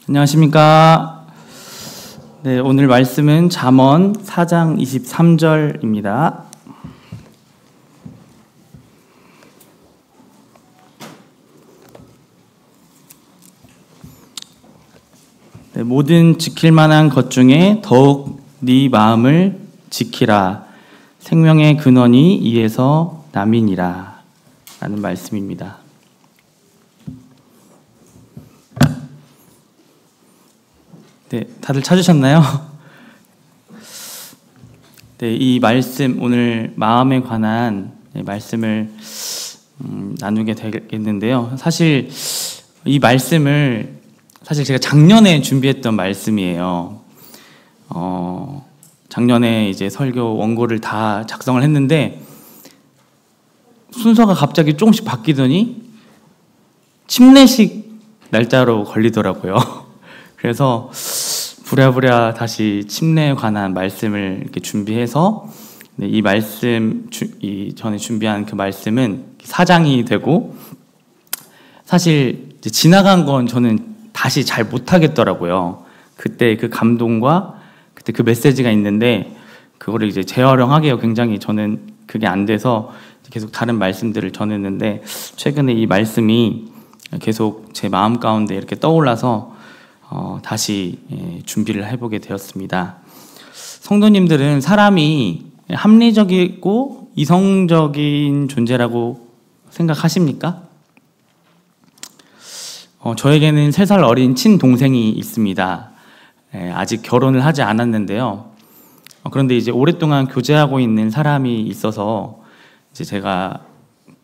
안녕하십니까. 네, 오늘 말씀은 잠언 4장 23절입니다. 네, 모든 지킬 만한 것 중에 더욱 네 마음을 지키라. 생명의 근원이 이에서 남이니라. 라는 말씀입니다. 네, 다들 찾으셨나요? 네, 이 말씀, 오늘 마음에 관한 말씀을 나누게 되겠는데요. 사실 이 말씀을 제가 작년에 준비했던 말씀이에요. 작년에 이제 설교 원고를 다 작성을 했는데 순서가 갑자기 조금씩 바뀌더니 침례식 날짜로 걸리더라고요. 그래서 부랴부랴 다시 침례에 관한 말씀을 이렇게 준비해서 이 말씀, 전에 준비한 그 말씀은 4장이 되고, 사실 이제 지나간 건 저는 다시 잘 못하겠더라고요. 그때 그 감동과 그때 그 메시지가 있는데 그거를 이제 재활용하기가 굉장히 저는 그게 안 돼서 계속 다른 말씀들을 전했는데, 최근에 이 말씀이 계속 제 마음 가운데 이렇게 떠올라서 다시 준비를 해보게 되었습니다. 성도님들은 사람이 합리적이고 이성적인 존재라고 생각하십니까? 저에게는 3살 어린 친동생이 있습니다. 아직 결혼을 하지 않았는데요. 그런데 이제 오랫동안 교제하고 있는 사람이 있어서 이제 제가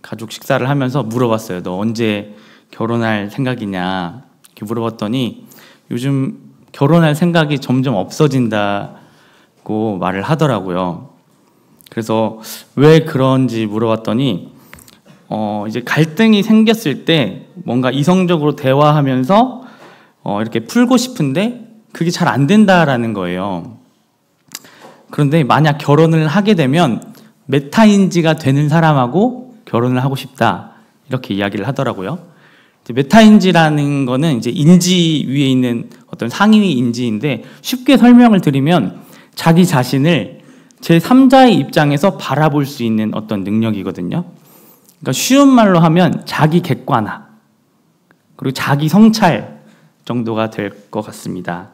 가족 식사를 하면서 물어봤어요. 너 언제 결혼할 생각이냐? 이렇게 물어봤더니 요즘 결혼할 생각이 점점 없어진다고 말을 하더라고요. 그래서 왜 그런지 물어봤더니 이제 갈등이 생겼을 때 뭔가 이성적으로 대화하면서 이렇게 풀고 싶은데 그게 잘 안 된다라는 거예요. 그런데 만약 결혼을 하게 되면 메타인지가 되는 사람하고 결혼을 하고 싶다, 이렇게 이야기를 하더라고요. 메타인지라는 거는 이제 인지 위에 있는 어떤 상위 인지인데, 쉽게 설명을 드리면 자기 자신을 제3자의 입장에서 바라볼 수 있는 어떤 능력이거든요. 그러니까 쉬운 말로 하면 자기 객관화, 그리고 자기 성찰 정도가 될 것 같습니다.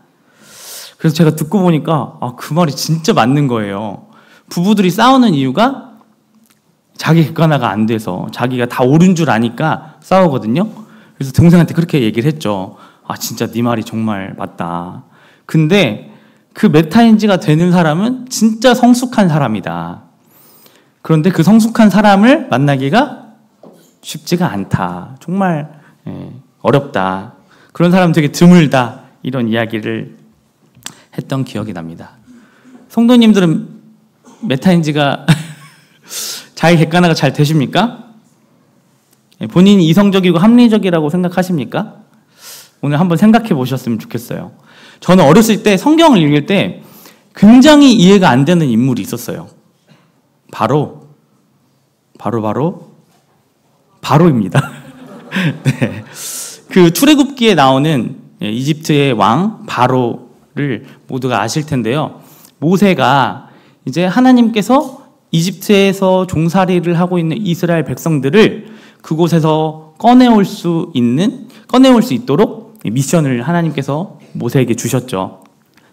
그래서 제가 듣고 보니까 그 말이 진짜 맞는 거예요. 부부들이 싸우는 이유가 자기 객관화가 안 돼서, 자기가 다 옳은 줄 아니까 싸우거든요. 그래서 동생한테 그렇게 얘기를 했죠. 진짜 네 말이 정말 맞다. 근데 그 메타인지가 되는 사람은 진짜 성숙한 사람이다. 그런데 그 성숙한 사람을 만나기가 쉽지가 않다. 정말 어렵다. 그런 사람 되게 드물다. 이런 이야기를 했던 기억이 납니다. 성도님들은 메타인지가 자기 객관화가 잘 되십니까? 본인이 이성적이고 합리적이라고 생각하십니까? 오늘 한번 생각해 보셨으면 좋겠어요. 저는 어렸을 때 성경을 읽을 때 굉장히 이해가 안 되는 인물이 있었어요. 바로입니다. 네. 그 출애굽기에 나오는 이집트의 왕 바로를 모두가 아실 텐데요. 모세가 이제 하나님께서 이집트에서 종살이를 하고 있는 이스라엘 백성들을 그곳에서 꺼내올 수 있도록 미션을 하나님께서 모세에게 주셨죠.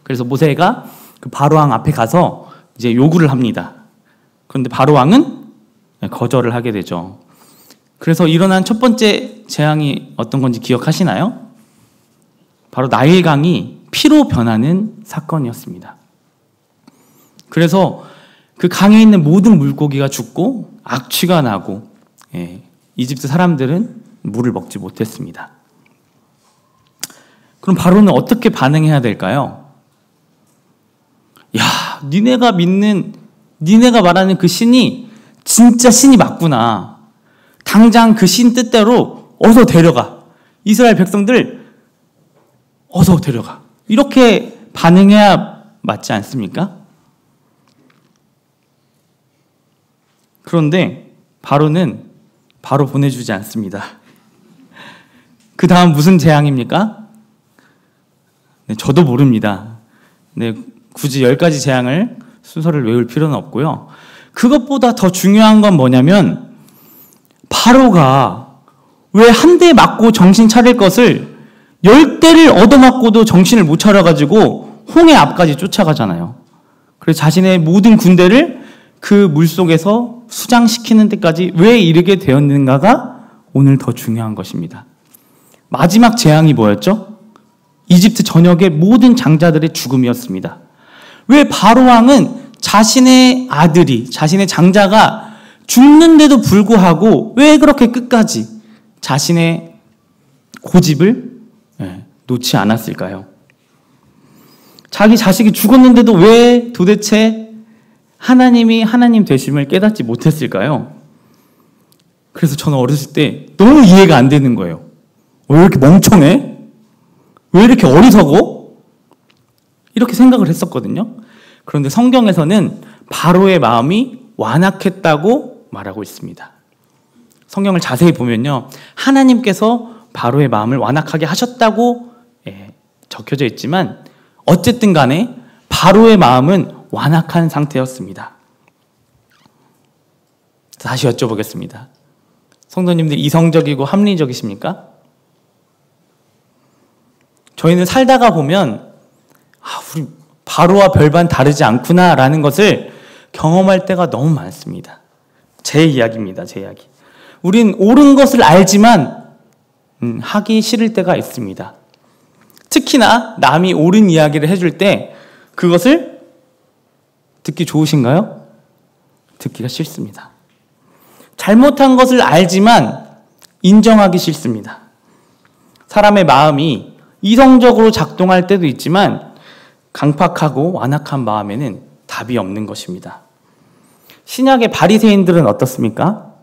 그래서 모세가 그 바로왕 앞에 가서 이제 요구를 합니다. 그런데 바로왕은 거절을 하게 되죠. 그래서 일어난 첫 번째 재앙이 어떤 건지 기억하시나요? 바로 나일강이 피로 변하는 사건이었습니다. 그래서 그 강에 있는 모든 물고기가 죽고 악취가 나고, 이집트 사람들은 물을 먹지 못했습니다. 그럼 바로는 어떻게 반응해야 될까요? 니네가 말하는 그 신이 진짜 신이 맞구나. 당장 그 신 뜻대로 어서 데려가. 이스라엘 백성들 어서 데려가. 이렇게 반응해야 맞지 않습니까? 그런데 바로는 바로 보내주지 않습니다. 그 다음 무슨 재앙입니까? 네, 저도 모릅니다. 네, 굳이 10가지 재앙을 순서를 외울 필요는 없고요. 그것보다 더 중요한 건 뭐냐면 바로가 왜 한 대 맞고 정신 차릴 것을 10대를 얻어맞고도 정신을 못 차려가지고 홍해 앞까지 쫓아가잖아요. 그래서 자신의 모든 군대를 그 물속에서 수장시키는 데까지 왜 이르게 되었는가가 오늘 더 중요한 것입니다. 마지막 재앙이 뭐였죠? 이집트 전역의 모든 장자들의 죽음이었습니다. 왜 바로 왕은 자신의 아들이, 자신의 장자가 죽는데도 불구하고 왜 그렇게 끝까지 자신의 고집을 놓지 않았을까요? 자기 자식이 죽었는데도 왜 도대체 하나님이 하나님 되심을 깨닫지 못했을까요? 그래서 저는 어렸을 때 너무 이해가 안 되는 거예요. 왜 이렇게 멍청해? 왜 이렇게 어리석어? 이렇게 생각을 했었거든요. 그런데 성경에서는 바로의 마음이 완악했다고 말하고 있습니다. 성경을 자세히 보면요, 하나님께서 바로의 마음을 완악하게 하셨다고 적혀져 있지만 어쨌든 간에 바로의 마음은 완악한 상태였습니다. 다시 여쭤보겠습니다. 성도님들 이성적이고 합리적이십니까? 저희는 살다가 보면 우리 바로와 별반 다르지 않구나라는 것을 경험할 때가 너무 많습니다. 제 이야기입니다. 제 이야기. 우린 옳은 것을 알지만 하기 싫을 때가 있습니다. 특히나 남이 옳은 이야기를 해줄 때 그것을 듣기 좋으신가요? 듣기가 싫습니다. 잘못한 것을 알지만 인정하기 싫습니다. 사람의 마음이 이성적으로 작동할 때도 있지만 강팍하고 완악한 마음에는 답이 없는 것입니다. 신약의 바리새인들은 어떻습니까?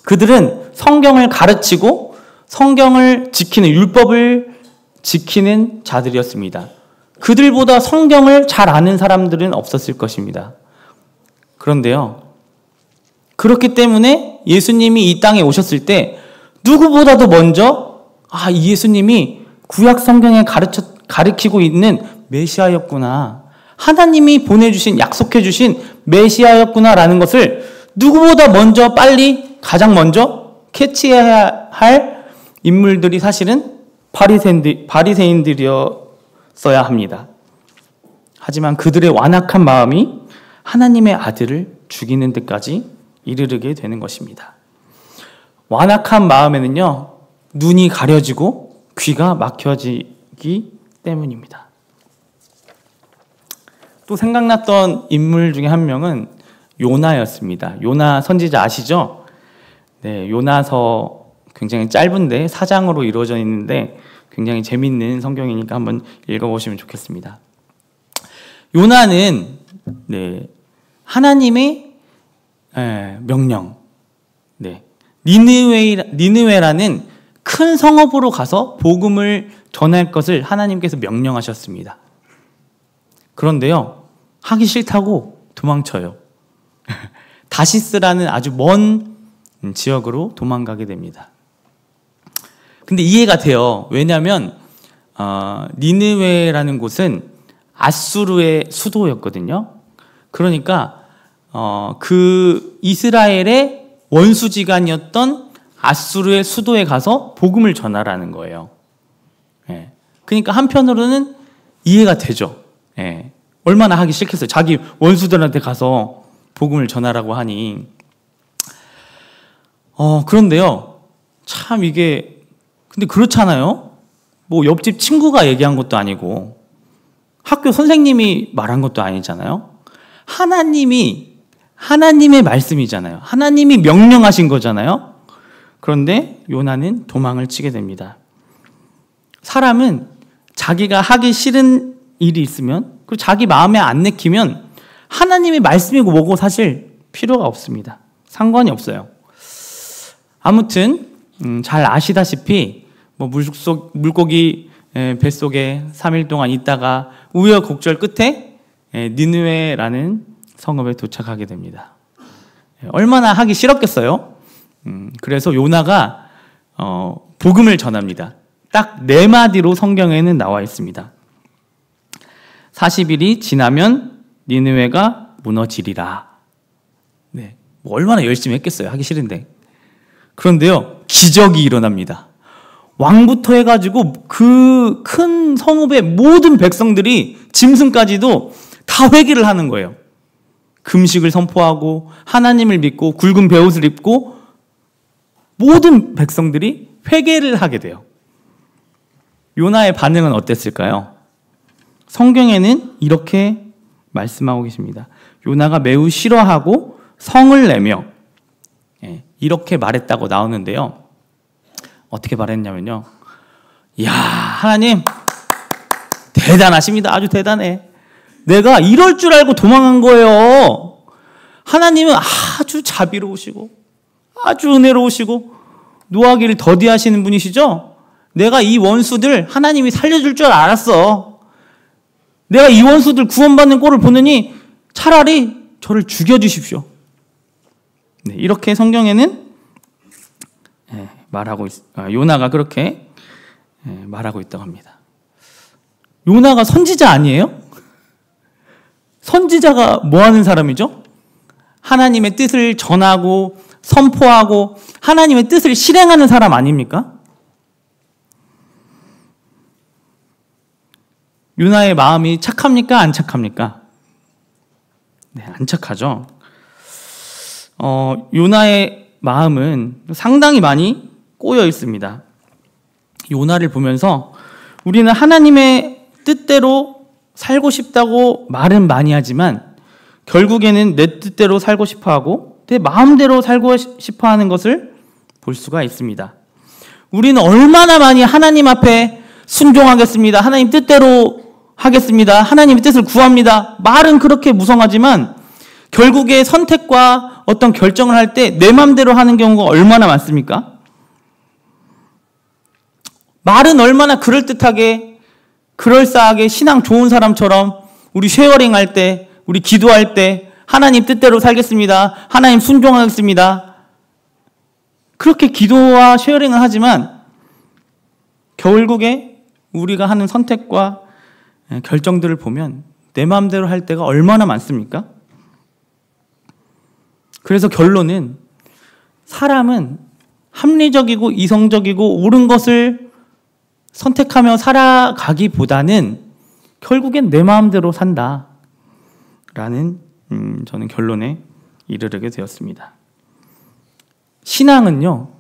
그들은 성경을 가르치고 성경을 지키는, 율법을 지키는 자들이었습니다. 그들보다 성경을 잘 아는 사람들은 없었을 것입니다. 그런데요, 그렇기 때문에 예수님이 이 땅에 오셨을 때 누구보다도 먼저 이 예수님이 구약 성경에 가르치고 있는 메시아였구나, 하나님이 보내주신, 약속해주신 메시아였구나라는 것을 누구보다 먼저 가장 먼저 캐치해야 할 인물들이 사실은 바리새인들이었어야 합니다. 하지만 그들의 완악한 마음이 하나님의 아들을 죽이는 데까지 이르게 되는 것입니다. 완악한 마음에는요, 눈이 가려지고 귀가 막혀지기 때문입니다. 또 생각났던 인물 중에 한 명은 요나였습니다. 요나 선지자 아시죠? 네, 요나서 굉장히 짧은데 4장으로 이루어져 있는데 굉장히 재밌는 성경이니까 한번 읽어보시면 좋겠습니다. 요나는 하나님의 명령, 니느웨라는 큰 성읍으로 가서 복음을 전할 것을 하나님께서 명령하셨습니다. 그런데요, 하기 싫다고 도망쳐요. 다시스라는 아주 먼 지역으로 도망가게 됩니다. 근데 이해가 돼요. 왜냐하면 니느웨라는 곳은 아수르의 수도였거든요. 그러니까 그 이스라엘의 원수지간이었던 아수르의 수도에 가서 복음을 전하라는 거예요. 그러니까 한편으로는 이해가 되죠. 얼마나 하기 싫겠어요. 자기 원수들한테 가서 복음을 전하라고 하니. 그런데요, 참 이게, 근데 그렇잖아요. 뭐 옆집 친구가 얘기한 것도 아니고 학교 선생님이 말한 것도 아니잖아요. 하나님의 말씀이잖아요. 하나님이 명령하신 거잖아요. 그런데 요나는 도망을 치게 됩니다. 사람은 자기가 하기 싫은 일이 있으면, 그리고 자기 마음에 안 내키면 하나님의 말씀이고 뭐고 사실 필요가 없습니다. 상관이 없어요. 아무튼 잘 아시다시피 물고기 뱃속에 3일 동안 있다가 우여곡절 끝에 니느웨라는 성읍에 도착하게 됩니다. 얼마나 하기 싫었겠어요? 그래서 요나가 복음을 전합니다. 딱 4마디로 성경에는 나와 있습니다. 40일이 지나면 니느웨가 무너지리라. 네, 뭐 얼마나 열심히 했겠어요. 하기 싫은데. 그런데요, 기적이 일어납니다. 왕부터 해가지고 그 큰 성읍의 모든 백성들이, 짐승까지도 다 회개를 하는 거예요. 금식을 선포하고 하나님을 믿고 굵은 베옷을 입고 모든 백성들이 회개를 하게 돼요. 요나의 반응은 어땠을까요? 성경에는 이렇게 말씀하고 계십니다. 요나가 매우 싫어하고 성을 내며 이렇게 말했다고 나오는데요. 어떻게 말했냐면요. 이야, 하나님 대단하십니다. 아주 대단해. 내가 이럴 줄 알고 도망간 거예요. 하나님은 아주 자비로우시고 아주 은혜로우시고 노하기를 더디하시는 분이시죠? 내가 이 원수들 하나님이 살려줄 줄 알았어. 내가 이 원수들 구원받는 꼴을 보느니 차라리 저를 죽여주십시오. 네, 이렇게 성경에는 요나가 그렇게 말하고 있다고 합니다. 요나가 선지자 아니에요? 선지자가 뭐 하는 사람이죠? 하나님의 뜻을 전하고 선포하고 하나님의 뜻을 실행하는 사람 아닙니까? 요나의 마음이 착합니까? 안 착합니까? 네, 안 착하죠. 요나의 마음은 상당히 많이 꼬여 있습니다. 요나를 보면서 우리는 하나님의 뜻대로 살고 싶다고 말은 많이 하지만 결국에는 내 뜻대로 살고 싶어하고 내 마음대로 살고 싶어하는 것을 볼 수가 있습니다. 우리는 얼마나 많이 하나님 앞에 순종하겠습니다. 하나님 뜻대로 하겠습니다. 하나님의 뜻을 구합니다. 말은 그렇게 무성하지만 결국에 선택과 어떤 결정을 할 때 내 마음대로 하는 경우가 얼마나 많습니까? 말은 얼마나 그럴듯하게 그럴싸하게 신앙 좋은 사람처럼 우리 쉐어링 할 때, 우리 기도할 때 하나님 뜻대로 살겠습니다. 하나님 순종하겠습니다. 그렇게 기도와 쉐어링을 하지만 결국에 우리가 하는 선택과 결정들을 보면 내 마음대로 할 때가 얼마나 많습니까? 그래서 결론은 사람은 합리적이고 이성적이고 옳은 것을 선택하며 살아가기보다는 결국엔 내 마음대로 산다라는 저는 결론에 이르게 되었습니다. 신앙은요,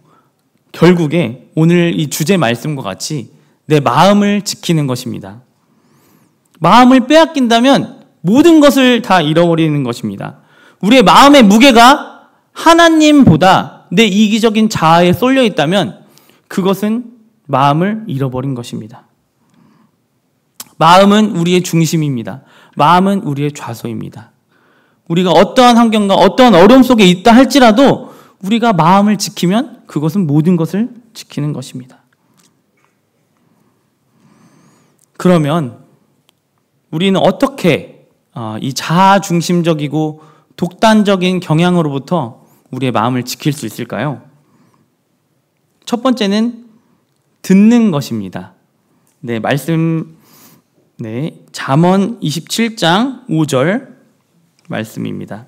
결국에 오늘 이 주제 말씀과 같이 내 마음을 지키는 것입니다. 마음을 빼앗긴다면 모든 것을 다 잃어버리는 것입니다. 우리의 마음의 무게가 하나님보다 내 이기적인 자아에 쏠려 있다면 그것은 마음을 잃어버린 것입니다. 마음은 우리의 중심입니다. 마음은 우리의 좌소입니다. 우리가 어떠한 환경과 어떠한 어려움 속에 있다 할지라도 우리가 마음을 지키면 그것은 모든 것을 지키는 것입니다. 그러면 우리는 어떻게 이 자아중심적이고 독단적인 경향으로부터 우리의 마음을 지킬 수 있을까요? 첫 번째는 듣는 것입니다. 네, 말씀, 잠언 27장 5절 말씀입니다.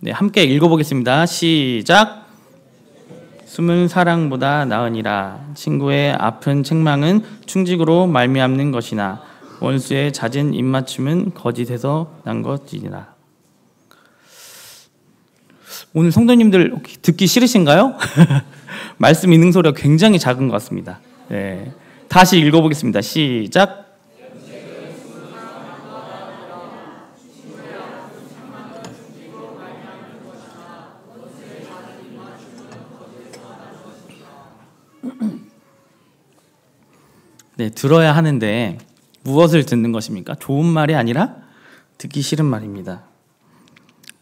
네, 함께 읽어보겠습니다. 시작. 숨은 사랑보다 나으니라. 친구의 아픈 책망은 충직으로 말미암는 것이나 원수의 잦은 입맞춤은 거짓에서 난 것이니라. 오늘 성도님들 듣기 싫으신가요? 말씀 읽는 소리가 굉장히 작은 것 같습니다. 네, 다시 읽어보겠습니다. 시작. 네, 들어야 하는데 무엇을 듣는 것입니까? 좋은 말이 아니라 듣기 싫은 말입니다.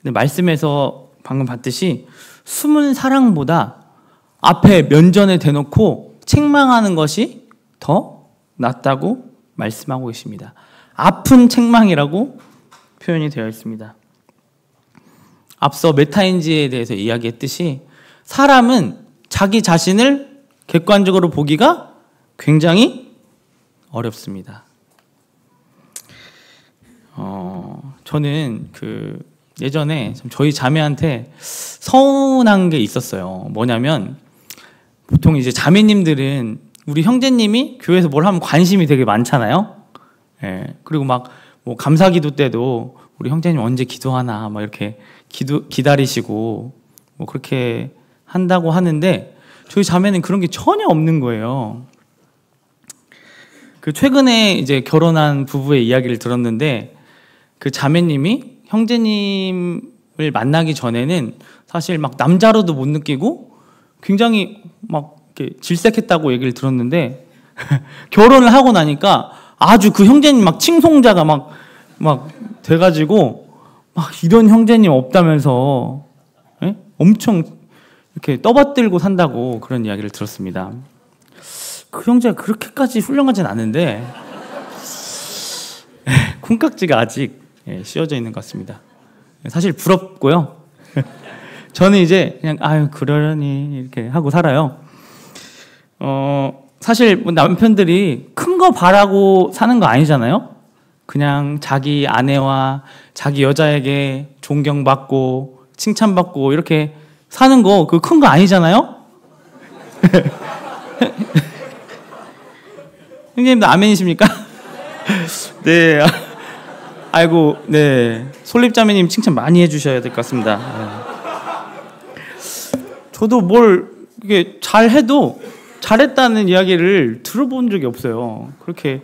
근데 말씀에서 방금 봤듯이 숨은 사랑보다 앞에 면전에 대놓고 책망하는 것이 더 낫다고 말씀하고 계십니다. 아픈 책망이라고 표현이 되어 있습니다. 앞서 메타인지에 대해서 이야기했듯이 사람은 자기 자신을 객관적으로 보기가 굉장히 어렵습니다. 저는 예전에 저희 자매한테 서운한 게 있었어요. 뭐냐면 보통 이제 자매님들은 우리 형제님이 교회에서 뭘 하면 관심이 되게 많잖아요. 예. 그리고 막 뭐 감사기도 때도 우리 형제님 언제 기도하나 막 이렇게 기다리시고 뭐 그렇게 한다고 하는데 저희 자매는 그런 게 전혀 없는 거예요. 최근에 이제 결혼한 부부의 이야기를 들었는데 그 자매님이 형제님을 만나기 전에는 사실 막 남자로도 못 느끼고 굉장히 막 이렇게 질색했다고 얘기를 들었는데 결혼을 하고 나니까 아주 그 형제님 막 칭송자가 막 돼가지고 막 이런 형제님 없다면서 엄청 이렇게 떠받들고 산다고 그런 이야기를 들었습니다. 그 형제가 그렇게까지 훌륭하진 않은데 콩깍지가 아직 씌워져 있는 것 같습니다. 사실 부럽고요. 저는 이제 그냥 아유 그러려니 이렇게 하고 살아요. 사실 뭐 남편들이 큰 거 바라고 사는 거 아니잖아요. 그냥 자기 아내와 자기 여자에게 존경받고 칭찬받고 이렇게 사는 거 그 큰 거 아니잖아요. 형님도 아멘이십니까? 네. 아이고, 네. 솔립자매님 칭찬 많이 해주셔야 될 것 같습니다. 네. 저도 뭘 이게 잘해도 잘했다는 이야기를 들어본 적이 없어요. 그렇게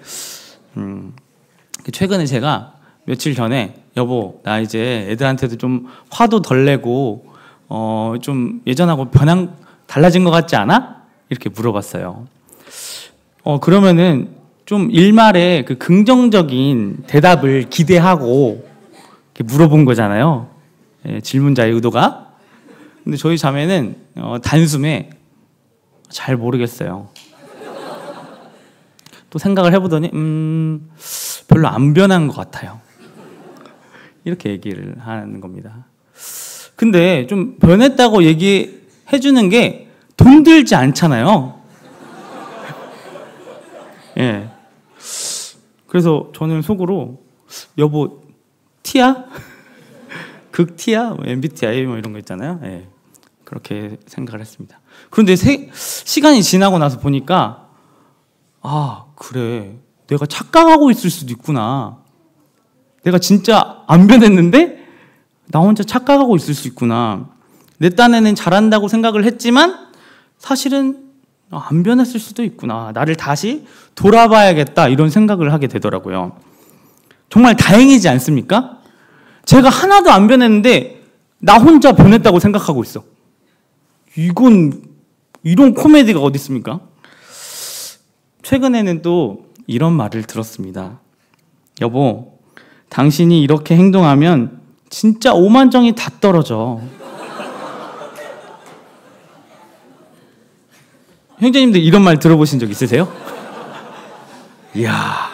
최근에 제가 며칠 전에 여보 나 이제 애들한테도 좀 화도 덜 내고 좀 예전하고 달라진 것 같지 않아? 이렇게 물어봤어요. 그러면은 좀 일말의 그 긍정적인 대답을 기대하고 이렇게 물어본 거잖아요. 질문자의 의도가. 근데 저희 자매는 단숨에 잘 모르겠어요. 또 생각을 해보더니 별로 안 변한 것 같아요. 이렇게 얘기를 하는 겁니다. 근데 좀 변했다고 얘기해 주는 게 돈 들지 않잖아요. 예. 그래서 저는 속으로 여보 T야? 극 T야? MBTI 뭐 이런 거 있잖아요. 예. 그렇게 생각을 했습니다. 그런데 시간이 지나고 나서 보니까 아 그래 내가 착각하고 있을 수도 있구나. 내가 진짜 안 변했는데 나 혼자 착각하고 있을 수 있구나. 내 딴에는 잘한다고 생각을 했지만 사실은 안 변했을 수도 있구나. 나를 다시 돌아봐야겠다 이런 생각을 하게 되더라고요. 정말 다행이지 않습니까? 제가 하나도 안 변했는데 나 혼자 변했다고 생각하고 있어. 이런 코미디가 어디 있습니까? 최근에는 또 이런 말을 들었습니다. 여보, 당신이 이렇게 행동하면 진짜 오만정이 다 떨어져. 형제님들 이런 말 들어보신 적 있으세요? 이야.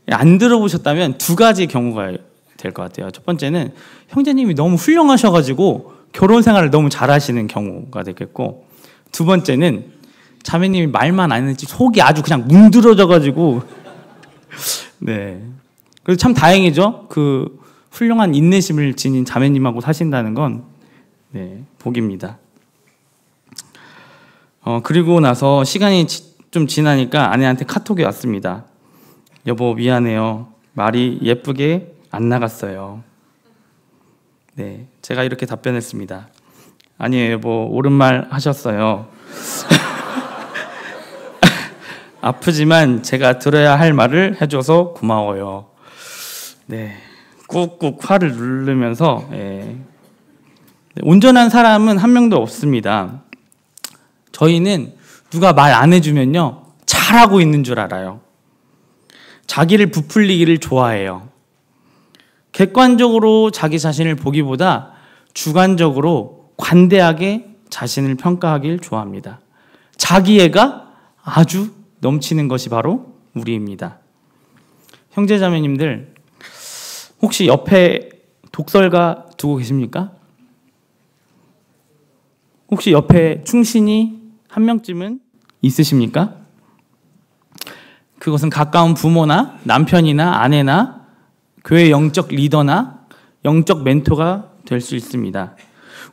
안 들어보셨다면 두 가지 경우가 될 것 같아요. 첫 번째는 형제님이 너무 훌륭하셔가지고 결혼 생활을 너무 잘하시는 경우가 되겠고, 두 번째는 자매님이 말만 안 했지 속이 아주 그냥 문드러져가지고 네. 그래서 참 다행이죠. 그 훌륭한 인내심을 지닌 자매님하고 사신다는 건 네, 복입니다. 그리고 나서 시간이 좀 지나니까 아내한테 카톡이 왔습니다. 여보 미안해요. 말이 예쁘게 안 나갔어요. 네, 제가 이렇게 답변했습니다. 아니에요 여보, 옳은 말 하셨어요. 아프지만 제가 들어야 할 말을 해줘서 고마워요. 네, 꾹꾹 화를 누르면서 온전한 사람은 한 명도 없습니다. 저희는 누가 말 안 해주면요 잘하고 있는 줄 알아요. 자기를 부풀리기를 좋아해요. 객관적으로 자기 자신을 보기보다 주관적으로 관대하게 자신을 평가하길 좋아합니다. 자기애가 아주 넘치는 것이 바로 우리입니다. 형제자매님들, 혹시 옆에 독설가 두고 계십니까? 혹시 옆에 충신이 한 명쯤은 있으십니까? 그것은 가까운 부모나 남편이나 아내나 교회 영적 리더나 영적 멘토가 될 수 있습니다.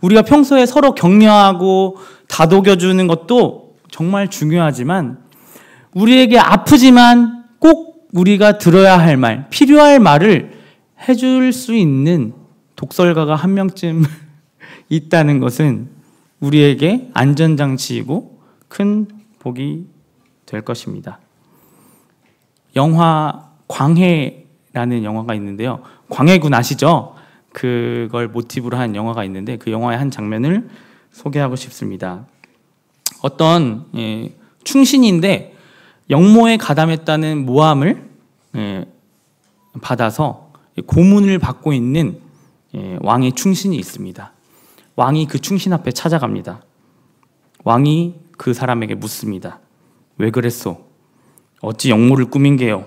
우리가 평소에 서로 격려하고 다독여주는 것도 정말 중요하지만 우리에게 아프지만 꼭 우리가 들어야 할 말, 필요할 말을 해줄 수 있는 독설가가 한 명쯤 있다는 것은 우리에게 안전장치이고 큰 복이 될 것입니다. 영화 광해라는 영화가 있는데요. 광해군 아시죠? 그걸 모티브로 한 영화가 있는데 그 영화의 한 장면을 소개하고 싶습니다. 어떤 충신인데 영모에 가담했다는 모함을 받아서 고문을 받고 있는 왕의 충신이 있습니다. 왕이 그 충신 앞에 찾아갑니다. 왕이 그 사람에게 묻습니다. 왜 그랬소? 어찌 영모를 꾸민 게요?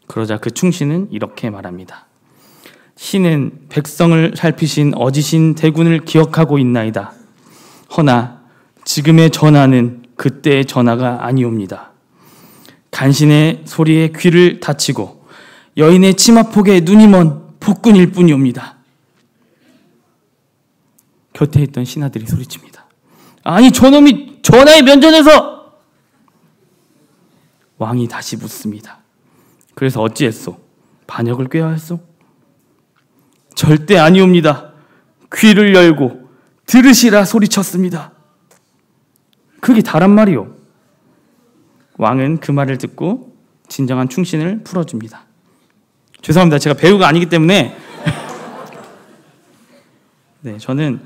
그러자 그 충신은 이렇게 말합니다. 신은 백성을 살피신 어지신 대군을 기억하고 있나이다. 허나 지금의 전하는 그때의 전하가 아니옵니다. 간신의 소리에 귀를 닫히고 여인의 치마폭에 눈이 먼 폭군일 뿐이옵니다. 곁에 있던 신하들이 소리칩니다. 아니 저놈이 전하의 면전에서! 왕이 다시 묻습니다. 그래서 어찌했소? 반역을 꾀야 했소? 절대 아니옵니다. 귀를 열고 들으시라 소리쳤습니다. 그게 다란 말이오. 왕은 그 말을 듣고 진정한 충신을 풀어줍니다. 죄송합니다. 제가 배우가 아니기 때문에 네, 저는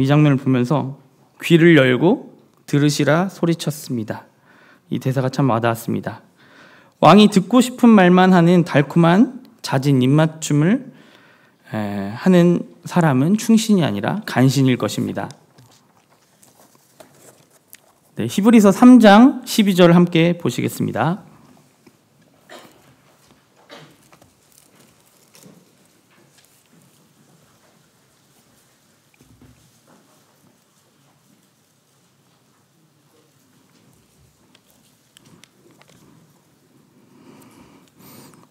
이 장면을 보면서 귀를 열고 들으시라 소리쳤습니다. 이 대사가 참 와닿았습니다. 왕이 듣고 싶은 말만 하는 달콤한 잦은 입맞춤을 하는 사람은 충신이 아니라 간신일 것입니다. 네, 히브리서 3장 12절 함께 보시겠습니다.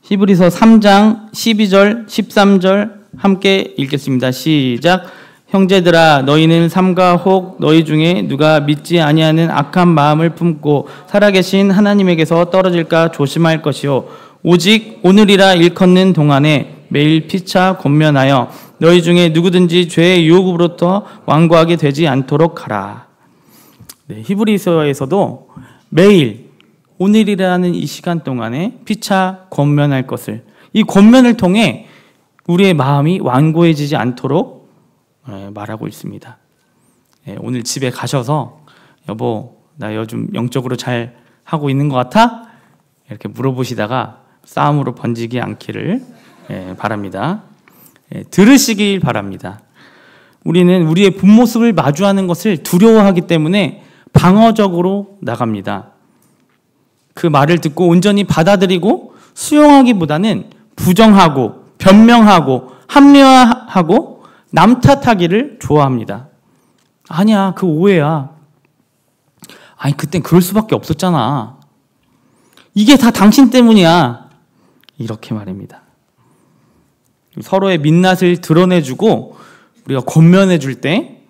히브리서 3장 12절 13절 함께 읽겠습니다. 시작. 형제들아 너희는 삼가 혹 너희 중에 누가 믿지 아니하는 악한 마음을 품고 살아계신 하나님에게서 떨어질까 조심할 것이요 오직 오늘이라 일컫는 동안에 매일 피차 권면하여 너희 중에 누구든지 죄의 유혹으로부터 완고하게 되지 않도록 하라. 네, 히브리서에서도 매일 오늘이라는 이 시간 동안에 피차 권면할 것을, 이 권면을 통해 우리의 마음이 완고해지지 않도록 말하고 있습니다. 오늘 집에 가셔서 여보 나 요즘 영적으로 잘 하고 있는 것 같아? 이렇게 물어보시다가 싸움으로 번지지 않기를 바랍니다. 들으시길 바랍니다. 우리는 우리의 본 모습을 마주하는 것을 두려워하기 때문에 방어적으로 나갑니다. 그 말을 듣고 온전히 받아들이고 수용하기보다는 부정하고 변명하고 합리화하고 남 탓하기를 좋아합니다. 아니야, 그 오해야. 아니, 그땐 그럴 수밖에 없었잖아. 이게 다 당신 때문이야. 이렇게 말합니다. 서로의 민낯을 드러내주고 우리가 권면해줄 때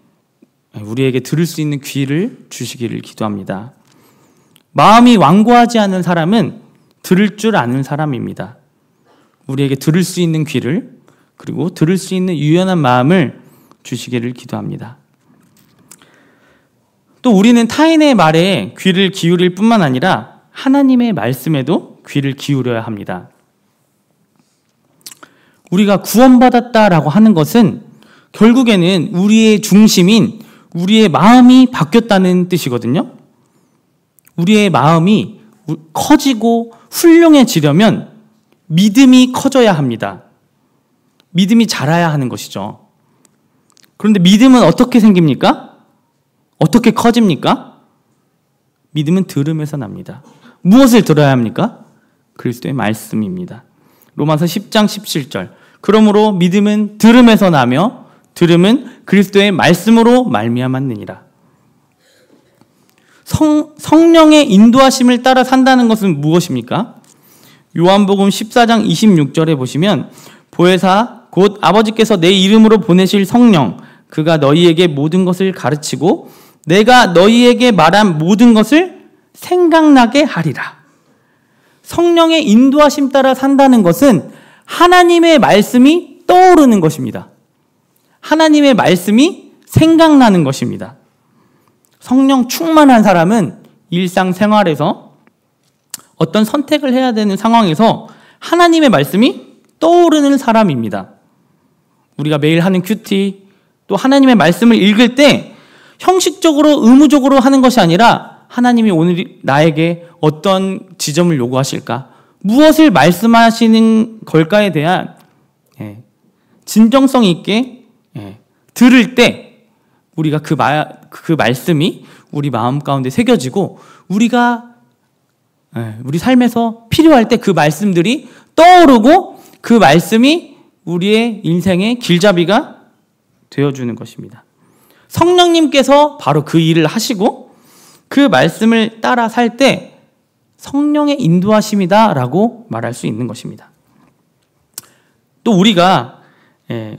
우리에게 들을 수 있는 귀를 주시기를 기도합니다. 마음이 완고하지 않은 사람은 들을 줄 아는 사람입니다. 우리에게 들을 수 있는 귀를, 그리고 들을 수 있는 유연한 마음을 주시기를 기도합니다. 또 우리는 타인의 말에 귀를 기울일 뿐만 아니라 하나님의 말씀에도 귀를 기울여야 합니다. 우리가 구원받았다라고 하는 것은 결국에는 우리의 중심인 우리의 마음이 바뀌었다는 뜻이거든요. 우리의 마음이 커지고 훌륭해지려면 믿음이 커져야 합니다. 믿음이 자라야 하는 것이죠. 그런데 믿음은 어떻게 생깁니까? 어떻게 커집니까? 믿음은 들음에서 납니다. 무엇을 들어야 합니까? 그리스도의 말씀입니다. 로마서 10장 17절. 그러므로 믿음은 들음에서 나며 들음은 그리스도의 말씀으로 말미암았느니라. 성령의 인도하심을 따라 산다는 것은 무엇입니까? 요한복음 14장 26절에 보시면 보혜사 곧 아버지께서 내 이름으로 보내실 성령 그가 너희에게 모든 것을 가르치고 내가 너희에게 말한 모든 것을 생각나게 하리라. 성령의 인도하심 따라 산다는 것은 하나님의 말씀이 떠오르는 것입니다. 하나님의 말씀이 생각나는 것입니다. 성령 충만한 사람은 일상생활에서 어떤 선택을 해야 되는 상황에서 하나님의 말씀이 떠오르는 사람입니다. 우리가 매일 하는 큐티, 또 하나님의 말씀을 읽을 때 형식적으로 의무적으로 하는 것이 아니라 하나님이 오늘 나에게 어떤 지점을 요구하실까? 무엇을 말씀하시는 걸까에 대한 진정성 있게 들을 때 우리가 그 말씀이 우리 마음 가운데 새겨지고 우리가 우리 삶에서 필요할 때 그 말씀들이 떠오르고 그 말씀이 우리의 인생의 길잡이가 되어주는 것입니다. 성령님께서 바로 그 일을 하시고 그 말씀을 따라 살 때 성령의 인도하심이다라고 말할 수 있는 것입니다. 또 우리가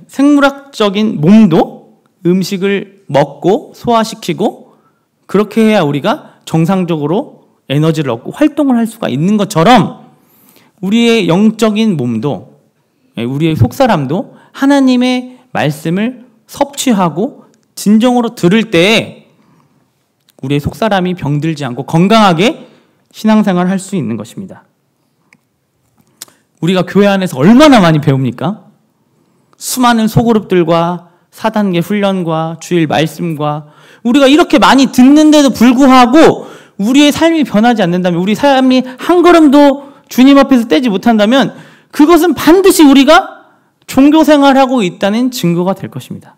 생물학적인 몸도 음식을 먹고 소화시키고 그렇게 해야 우리가 정상적으로 에너지를 얻고 활동을 할 수가 있는 것처럼 우리의 영적인 몸도 우리의 속사람도 하나님의 말씀을 섭취하고 진정으로 들을 때 우리의 속사람이 병들지 않고 건강하게 신앙생활을 할 수 있는 것입니다. 우리가 교회 안에서 얼마나 많이 배웁니까? 수많은 소그룹들과 4단계 훈련과 주일 말씀과 우리가 이렇게 많이 듣는데도 불구하고 우리의 삶이 변하지 않는다면, 우리 삶이 한 걸음도 주님 앞에서 떼지 못한다면 그것은 반드시 우리가 종교생활하고 있다는 증거가 될 것입니다.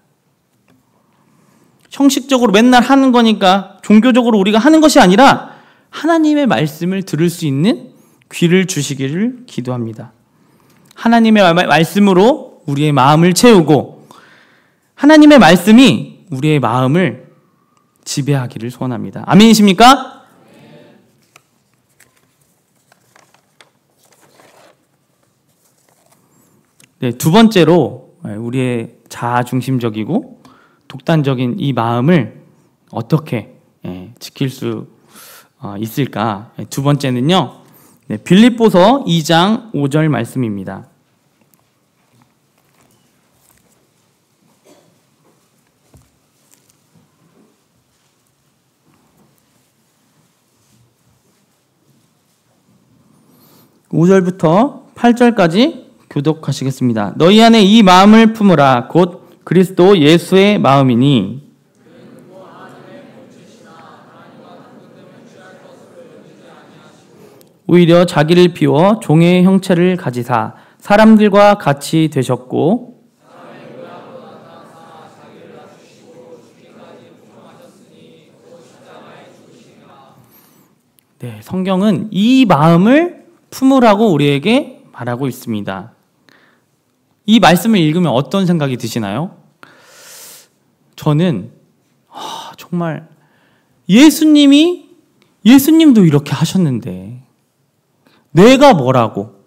형식적으로 맨날 하는 거니까 종교적으로 우리가 하는 것이 아니라 하나님의 말씀을 들을 수 있는 귀를 주시기를 기도합니다. 하나님의 말씀으로 우리의 마음을 채우고 하나님의 말씀이 우리의 마음을 지배하기를 소원합니다. 아멘이십니까? 네, 두 번째로 우리의 자아중심적이고 독단적인 이 마음을 어떻게 지킬 수 있을까? 두 번째는요, 빌립보서 2장 5절 말씀입니다. (5절부터) (8절까지) 교독하시겠습니다. 너희 안에 이 마음을 품으라. 곧 그리스도 예수의 마음이니 오히려 자기를 비워 종의 형체를 가지사 사람들과 같이 되셨고 네, 성경은 이 마음을 품으라고 우리에게 말하고 있습니다. 이 말씀을 읽으면 어떤 생각이 드시나요? 저는 정말 예수님도 이렇게 하셨는데 내가 뭐라고,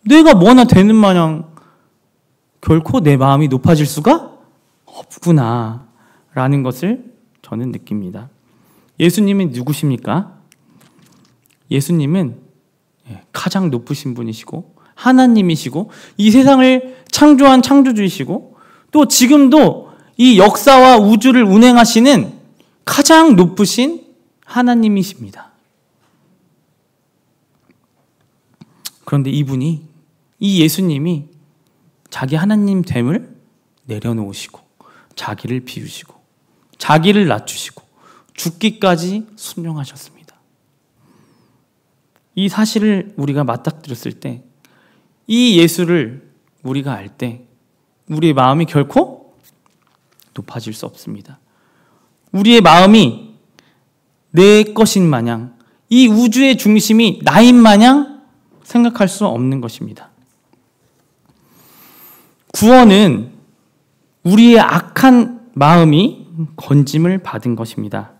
내가 뭐나 되는 마냥 결코 내 마음이 높아질 수가 없구나 라는 것을 저는 느낍니다. 예수님은 누구십니까? 예수님은 가장 높으신 분이시고 하나님이시고 이 세상을 창조한 창조주이시고 또 지금도 이 역사와 우주를 운행하시는 가장 높으신 하나님이십니다. 그런데 이 예수님이 자기 하나님됨을 내려놓으시고 자기를 비우시고 자기를 낮추시고 죽기까지 순종하셨습니다. 이 사실을 우리가 맞닥뜨렸을 때, 이 예수를 우리가 알 때 우리의 마음이 결코 높아질 수 없습니다. 우리의 마음이 내 것인 마냥, 이 우주의 중심이 나인 마냥 생각할 수 없는 것입니다. 구원은 우리의 악한 마음이 건짐을 받은 것입니다.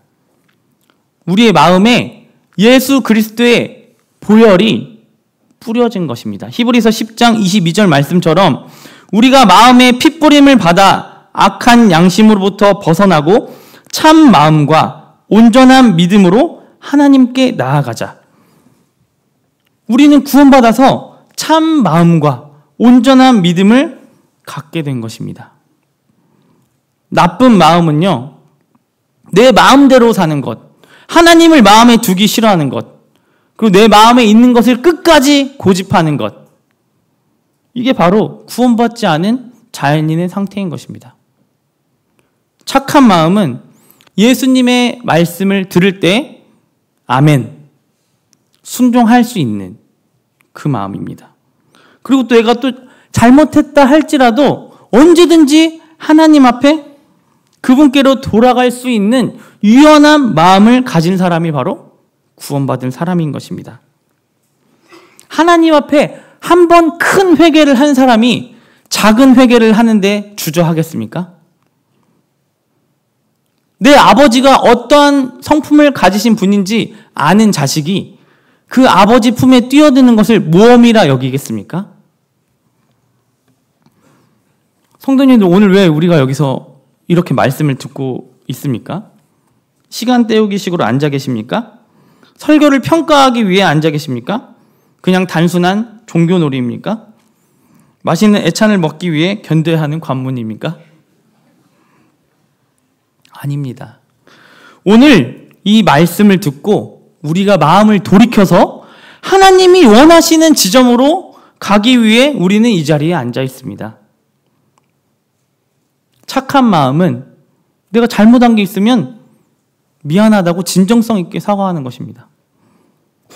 우리의 마음에 예수 그리스도의 보혈이 뿌려진 것입니다. 히브리서 10장 22절 말씀처럼 우리가 마음에 핏부림을 받아 악한 양심으로부터 벗어나고 참 마음과 온전한 믿음으로 하나님께 나아가자. 우리는 구원받아서 참 마음과 온전한 믿음을 갖게 된 것입니다. 나쁜 마음은요, 내 마음대로 사는 것, 하나님을 마음에 두기 싫어하는 것, 그리고 내 마음에 있는 것을 끝까지 고집하는 것, 이게 바로 구원받지 않은 자연인의 상태인 것입니다. 착한 마음은 예수님의 말씀을 들을 때 아멘, 순종할 수 있는 그 마음입니다. 그리고 또 내가 또 잘못했다 할지라도 언제든지 하나님 앞에 그분께로 돌아갈 수 있는 유연한 마음을 가진 사람이 바로 구원받은 사람인 것입니다. 하나님 앞에 한 번 큰 회개를 한 사람이 작은 회개를 하는데 주저하겠습니까? 내 아버지가 어떠한 성품을 가지신 분인지 아는 자식이 그 아버지 품에 뛰어드는 것을 모험이라 여기겠습니까? 성도님들, 오늘 왜 우리가 여기서 이렇게 말씀을 듣고 있습니까? 시간 때우기식으로 앉아 계십니까? 설교를 평가하기 위해 앉아 계십니까? 그냥 단순한 종교놀이입니까? 맛있는 애찬을 먹기 위해 견뎌야 하는 관문입니까? 아닙니다. 오늘 이 말씀을 듣고 우리가 마음을 돌이켜서 하나님이 원하시는 지점으로 가기 위해 우리는 이 자리에 앉아 있습니다. 착한 마음은 내가 잘못한 게 있으면 미안하다고 진정성 있게 사과하는 것입니다.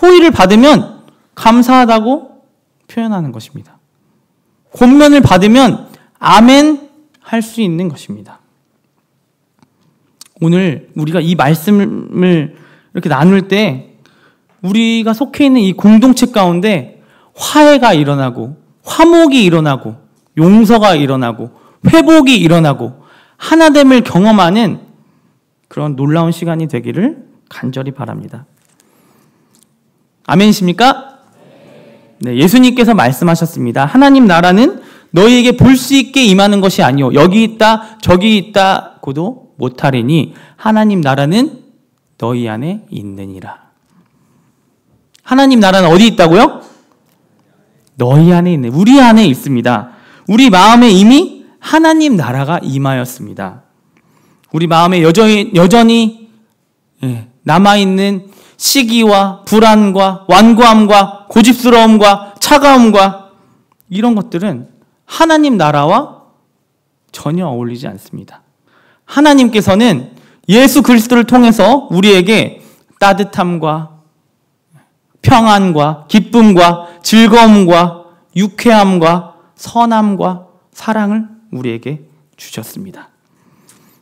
호의를 받으면 감사하다고 표현하는 것입니다. 권면을 받으면 아멘 할 수 있는 것입니다. 오늘 우리가 이 말씀을 이렇게 나눌 때 우리가 속해 있는 이 공동체 가운데 화해가 일어나고 화목이 일어나고 용서가 일어나고 회복이 일어나고 하나됨을 경험하는 그런 놀라운 시간이 되기를 간절히 바랍니다. 아멘이십니까? 네, 예수님께서 말씀하셨습니다. 하나님 나라는 너희에게 볼 수 있게 임하는 것이 아니오 여기 있다 저기 있다고도 못하리니 하나님 나라는 너희 안에 있느니라. 하나님 나라는 어디 있다고요? 너희 안에 있네. 우리 안에 있습니다. 우리 마음에 이미 하나님 나라가 임하였습니다. 우리 마음에 여전히 남아있는 시기와 불안과 완고함과 고집스러움과 차가움과 이런 것들은 하나님 나라와 전혀 어울리지 않습니다. 하나님께서는 예수 그리스도를 통해서 우리에게 따뜻함과 평안과 기쁨과 즐거움과 유쾌함과 선함과 사랑을 우리에게 주셨습니다.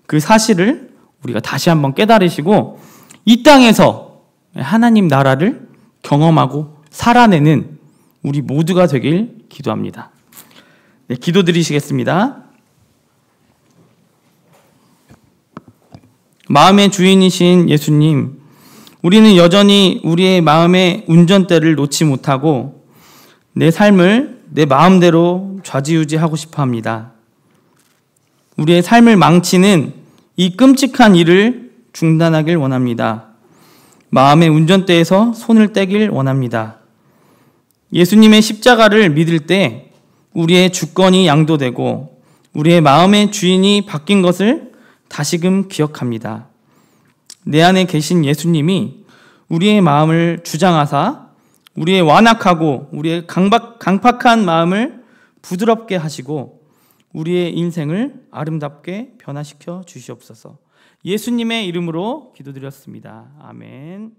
그 사실을 우리가 다시 한번 깨달으시고 이 땅에서 하나님 나라를 경험하고 살아내는 우리 모두가 되길 기도합니다. 네, 기도드리시겠습니다. 마음의 주인이신 예수님, 우리는 여전히 우리의 마음의 운전대를 놓지 못하고 내 삶을 내 마음대로 좌지우지하고 싶어 합니다. 우리의 삶을 망치는 이 끔찍한 일을 중단하길 원합니다. 마음의 운전대에서 손을 떼길 원합니다. 예수님의 십자가를 믿을 때 우리의 주권이 양도되고 우리의 마음의 주인이 바뀐 것을 다시금 기억합니다. 내 안에 계신 예수님이 우리의 마음을 주장하사 우리의 완악하고 우리의 강팍한 마음을 부드럽게 하시고 우리의 인생을 아름답게 변화시켜 주시옵소서. 예수님의 이름으로 기도드렸습니다. 아멘.